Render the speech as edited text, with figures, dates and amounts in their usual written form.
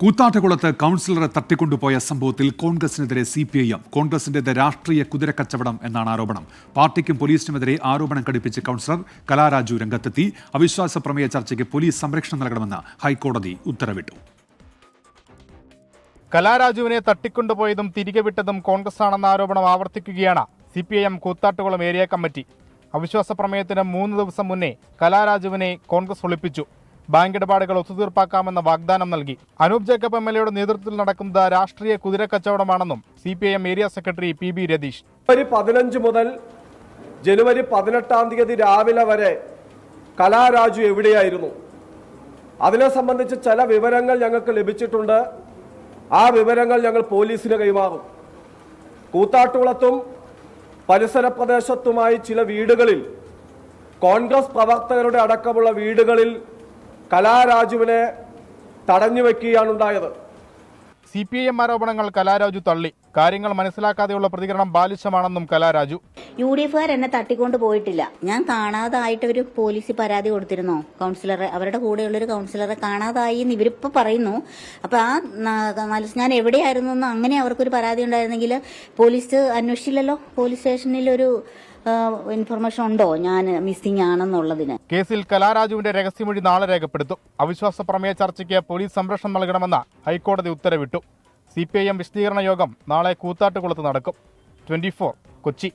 കൂത്താട്ടുകുളത്ത് കൗൺസിലറെ തട്ടിക്കൊണ്ടുപോയ സംഭവത്തിൽ കോൺഗ്രസിനെതിരെ CPIM. കോൺഗ്രസിന്റേത് രാഷ്ട്രീയ കുതിരക്കച്ചവടം എന്നാണ് ആരോപണം. പാർട്ടിക്കും പോലീസിനുമെതിരെ ആരോപണം ഘടിപ്പിച്ച് കൗൺസിലർ കലാരാജു രംഗത്തെത്തി. അവിശ്വാസ പ്രമേയ ചർച്ചയ്ക്ക് പോലീസ് സംരക്ഷണം നൽകണമെന്ന് ഹൈക്കോടതി ഉത്തരവിട്ടു. കലാരാജുവിനെ തട്ടിക്കൊണ്ടുപോയതും തിരികെ വിട്ടതും കോൺഗ്രസാണെന്ന ആരോപണം ആവർത്തിക്കുകയാണ് CPIM കൂത്താട്ടുകുളം ഏരിയ കമ്മിറ്റി. അവിശ്വാസ പ്രമേയത്തിന് 3 ദിവസം മുന്നേ കലാരാജുവിനെ കോൺഗ്രസ് ഒളിപ്പിച്ചു. ബാങ്ക് ഇടപാടുകൾ ഒത്തുതീർപ്പാക്കാമെന്ന വാഗ്ദാനം നൽകി. അനൂപ് ജേക്കബ് MLAയുടെ നേതൃത്വത്തിൽ നടക്കുന്നത് രാഷ്ട്രീയ കുതിരക്കച്ചവടമാണെന്നും CPIM area secretary PB Ratheesh. January 15 മുതൽ ജനുവരി 18 രാവിലെ വരെ കലാരാജു എവിടെയായിരുന്നു? അതിനെ സംബന്ധിച്ച് ചില വിവരങ്ങൾ ഞങ്ങൾക്ക് ലഭിച്ചിട്ടുണ്ട്. ആ വിവരങ്ങൾ ഞങ്ങൾ പോലീസിന് കൈമാറും. കൂത്താട്ടുകുളത്തും പരിസര പ്രദേശത്തുമായി ചില വീടുകളിൽ, കോൺഗ്രസ് പ്രവർത്തകരുടെ അടക്കമുള്ള വീടുകളിൽ കലാരാജുവിനെ തടഞ്ഞു വെക്കുകയാണ് ഉണ്ടായത്. CPIM ആരോപണങ്ങൾ കലാരാജു തള്ളി. കാര്യങ്ങൾ മനസ്സിലാക്കാതെയുള്ള പ്രതികരണം ബാലിശമാണെന്നും കലാരാജു. UDF എന്നെ തട്ടിക്കൊണ്ട് പോയിട്ടില്ല. ഞാൻ കാണാതായിട്ട് ഒരു പോലീസിൽ പരാതി കൊടുത്തിരുന്നോ? കൗൺസിലറെ, അവരുടെ കൂടെയുള്ളൊരു കൗൺസിലറെ കാണാതായി എന്ന് ഇവരിപ്പോൾ പറയുന്നു. അപ്പോൾ ഞാൻ എവിടെയായിരുന്നു എന്ന് അങ്ങനെ അവർക്കൊരു പരാതി ഉണ്ടായിരുന്നെങ്കിൽ പോലീസ് അന്വേഷിച്ചില്ലല്ലോ. പോലീസ് സ്റ്റേഷനിലൊരു ഇൻഫർമേഷൻ ഉണ്ടോ ഞാൻ മിസ്സിംഗ് ആണെന്നുള്ളതിന്? കേസിൽ കലാരാജുവിന്റെ രഹസ്യമൊഴി നാളെ രേഖപ്പെടുത്തും. അവിശ്വാസ പ്രമേയ ചർച്ചയ്ക്ക് പോലീസ് സംരക്ഷണം നൽകണമെന്ന് ഹൈക്കോടതി ഉത്തരവിട്ടു. CPIM വിശദീകരണ യോഗം നാളെ കൂത്താട്ടുകുളത്ത് നടക്കും. 24 കൊച്ചി.